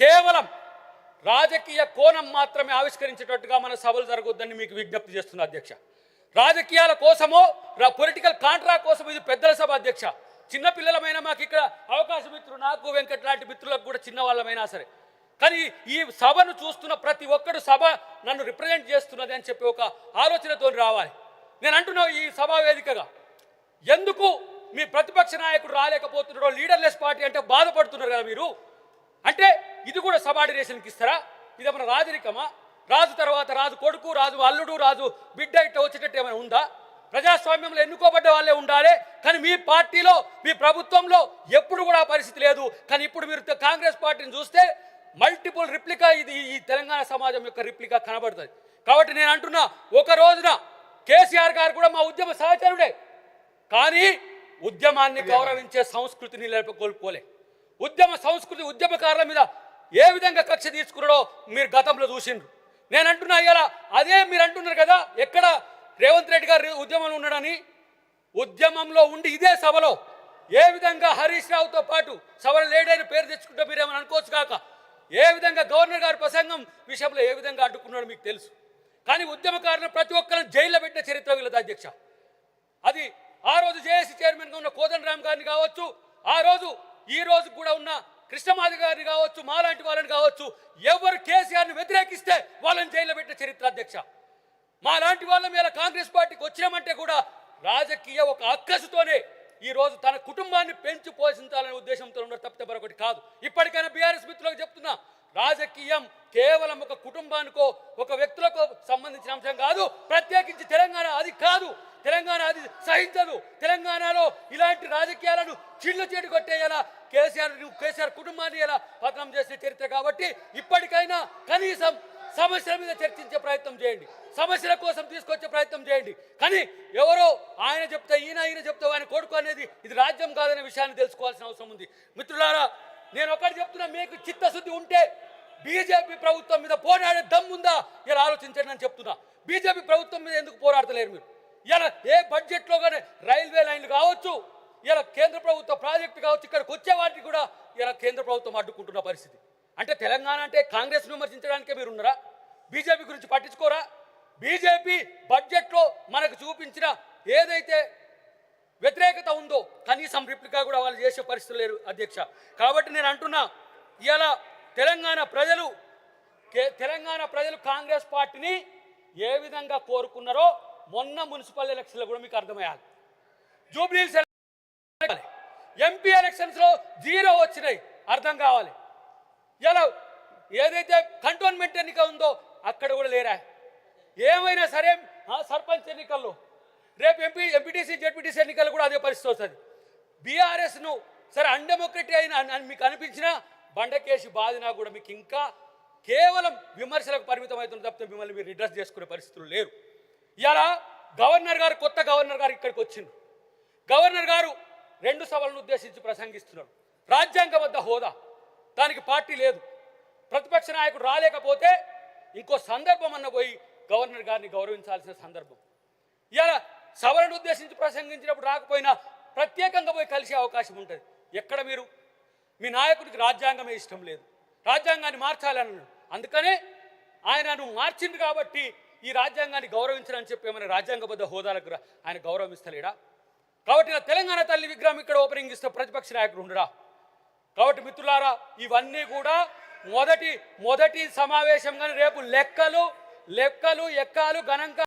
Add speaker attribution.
Speaker 1: కేవలం రాజకీయ కోణం మాత్రమే ఆవిష్కరించేటట్టుగా మన సభలు జరగొద్దని మీకు విజ్ఞప్తి చేస్తున్నా అధ్యక్ష. రాజకీయాల కోసమో పొలిటికల్ కాంట్రాక్ట్ కోసం ఇది పెద్దల సభ అధ్యక్ష. చిన్న పిల్లలమైనా మాకు ఇక్కడ అవకాశం మిత్రులు, నాకు వెంకట్ లాంటి మిత్రులకు కూడా చిన్న వాళ్ళమైనా సరే, కానీ ఈ సభను చూస్తున్న ప్రతి ఒక్కడు సభ నన్ను రిప్రజెంట్ చేస్తున్నది అని చెప్పి ఒక ఆలోచనతో రావాలి. నేను అంటున్నా ఈ సభా వేదికగా, ఎందుకు మీ ప్రతిపక్ష నాయకుడు రాలేకపోతున్నారో, లీడర్లెస్ పార్టీ అంటే బాధపడుతున్నారు కదా మీరు. అంటే ఇది కూడా సబార్డినేషన్కి ఇస్తారా? ఇదేమన్నా రాజరికమా? రాజు తర్వాత రాజు కొడుకు, రాజు అల్లుడు, రాజు బిడ్డ ఇట్లా వచ్చేటట్టు ఏమైనా ఉందా? ప్రజాస్వామ్యంలో ఎన్నుకోబడ్డ వాళ్ళే ఉండాలి. కానీ మీ పార్టీలో, మీ ప్రభుత్వంలో ఎప్పుడు కూడా ఆ పరిస్థితి లేదు. కానీ ఇప్పుడు మీరు కాంగ్రెస్ పార్టీని చూస్తే మల్టిపుల్ రిప్లికా, ఇది ఈ తెలంగాణ సమాజం యొక్క రిప్లికా కనబడుతుంది. కాబట్టి నేను అంటున్నా, ఒక రోజున కేసీఆర్ గారు కూడా మా ఉద్యమ సహచరుడే, కానీ ఉద్యమాన్ని గౌరవించే సంస్కృతిని కోల్పోలే. ఉద్యమ సంస్కృతి, ఉద్యమకారుల మీద ఏ విధంగా కక్ష తీసుకున్నాడో మీరు గతంలో చూసిండ్రు. నేను అంటున్నా ఇలా అదే మీరు అంటున్నారు కదా, ఎక్కడ రేవంత్ రెడ్డి గారు ఉద్యమంలో ఉన్నాడని. ఉద్యమంలో ఉండి ఇదే సభలో ఏ విధంగా హరీష్ రావుతో పాటు సభలో లేడైన పేరు తెచ్చుకుంటే మీరేమని అనుకోవచ్చు కాక, ఏ విధంగా గవర్నర్ గారి ప్రసంగం విషయంలో ఏ విధంగా అడ్డుకున్నాడో మీకు తెలుసు. కానీ ఉద్యమకారులను ప్రతి ఒక్కరిని జైల్లో పెట్టిన చరిత్ర వీళ్ళది అధ్యక్ష. అది ఆ రోజు జేఏసీ చైర్మన్గా ఉన్న కోదండరామ్ గారిని కావచ్చు, ఆ రోజు ఈ రోజు కూడా ఉన్న కృష్ణమాది గారిని కావచ్చు, మాలాంటి వాళ్ళని కావచ్చు, ఎవరు కేసీఆర్ని వ్యతిరేకిస్తే వాళ్ళని జైల్లో పెట్టిన చరిత్ర అధ్యక్ష. మాలాంటి వాళ్ళ మీద కాంగ్రెస్ పార్టీకి వచ్చినామంటే కూడా రాజకీయ ఒక అక్కసుతోనే ఈరోజు తన కుటుంబాన్ని పెంచి పోషించాలనే ఉద్దేశంతో ఉన్నారు తప్పితే మరొకటి కాదు. ఇప్పటికైనా బీఆర్ఎస్ మిత్రులకు చెప్తున్నా, రాజకీయం కేవలం ఒక కుటుంబానికో ఒక వ్యక్తులకు సంబంధించిన అంశం కాదు. ప్రత్యేకించి తెలంగాణ అది కాదు. తెలంగాణ అది సహించదు. తెలంగాణలో ఇలాంటి రాజకీయాలను చిల్లు చేటు కొట్టేయాలా, కేసీఆర్ కుటుంబాన్ని ఎలా పతనం చేసే చరిత్ర. కాబట్టి ఇప్పటికైనా కనీసం సమస్యల మీద చర్చించే ప్రయత్నం చేయండి, సమస్యల కోసం తీసుకొచ్చే ప్రయత్నం చేయండి. కానీ ఎవరో ఆయన చెప్తే ఈయన చెప్తే ఆయన కొడుకు అనేది ఇది రాజ్యం కాదనే విషయాన్ని తెలుసుకోవాల్సిన అవసరం ఉంది. మిత్రులారా, నేను ఒకటి చెప్తున్నా, మీకు చిత్తశుద్ధి ఉంటే బీజేపీ ప్రభుత్వం మీద పోరాడే దమ్ముందా ఇలా ఆలోచించండి అని చెప్తున్నా. బీజేపీ ప్రభుత్వం మీద ఎందుకు పోరాడతలేరు మీరు? ఇలా ఏ బడ్జెట్లో కానీ రైల్వే లైన్లు కావచ్చు, ఇలా కేంద్ర ప్రభుత్వ ప్రాజెక్టు కావచ్చు, ఇక్కడికి వచ్చే వాటిని కూడా ఇలా కేంద్ర ప్రభుత్వం అడ్డుకుంటున్న పరిస్థితి. అంటే తెలంగాణ అంటే కాంగ్రెస్ విమర్శించడానికే మీరు ఉన్నారా? బీజేపీ గురించి పట్టించుకోరా? బీజేపీ బడ్జెట్లో మనకు చూపించిన ఏదైతే వ్యతిరేకత ఉందో కనీసం రిప్లికా కూడా వాళ్ళు చేసే పరిస్థితులు లేరు అధ్యక్ష. కాబట్టి నేను అంటున్నా, ఇలా తెలంగాణ ప్రజలు కాంగ్రెస్ పార్టీని ఏ విధంగా కోరుకున్నారో మొన్న మున్సిపల్ ఎలక్షన్లో కూడా మీకు అర్థమయ్యాలి. జూబ్లీహిల్స్ ఎంపీ ఎలక్షన్స్లో 0 వచ్చినాయి, అర్థం కావాలి. ఇలా ఏదైతే కంటోన్మెంట్ ఎన్నిక ఉందో అక్కడ కూడా లేరా? ఏమైనా సరే సర్పంచ్ ఎన్నికల్లో, రేపు ఎంపీటీసీ జెడ్పీటీసీ ఎన్నికల్లో కూడా అదే పరిస్థితి వస్తుంది. బీఆర్ఎస్ను సరే అన్డెమోక్రటిక్ అయిన మీకు అనిపించిన బండకేసి బాధినా కూడా మీకు ఇంకా కేవలం విమర్శలకు పరిమితం అవుతుంది తప్పితే మిమ్మల్ని మీరు రిడ్రెస్ చేసుకునే పరిస్థితులు లేరు. ఇలా కొత్త గవర్నర్ గారు ఇక్కడికి వచ్చిండ్రు. గవర్నర్ గారు 2 సభలను ఉద్దేశించి ప్రసంగిస్తున్నారు. రాజ్యాంగబద్ధ హోదా, దానికి పార్టీ లేదు. ప్రతిపక్ష నాయకుడు రాలేకపోతే ఇంకో సందర్భం అన్న పోయి గవర్నర్ గారిని గౌరవించాల్సిన సందర్భం. ఇలా సభలను ఉద్దేశించి ప్రసంగించినప్పుడు రాకపోయినా ప్రత్యేకంగా పోయి కలిసే అవకాశం ఉంటుంది. ఎక్కడ మీరు మీ నాయకుడికి రాజ్యాంగమే ఇష్టం లేదు, రాజ్యాంగాన్ని మార్చాలన్నాడు. అందుకనే ఆయనను మార్చింది కాబట్టి ఈ రాజ్యాంగాన్ని గౌరవించాలని చెప్పి ఏమైనా రాజ్యాంగబద్ధ హోదాలకు ఆయన గౌరవిస్తలేడా? కాబట్టి తెలంగాణ తల్లి విగ్రహం ఇక్కడ ఓపెనింగ్ ఇస్తే ప్రతిపక్ష నాయకుడు ఉండడా? కాబట్టి మిత్రులారా, ఇవన్నీ కూడా మొదటి సమావేశం. కానీ రేపు లెక్కలు ఎక్కాలు గణాంకాలు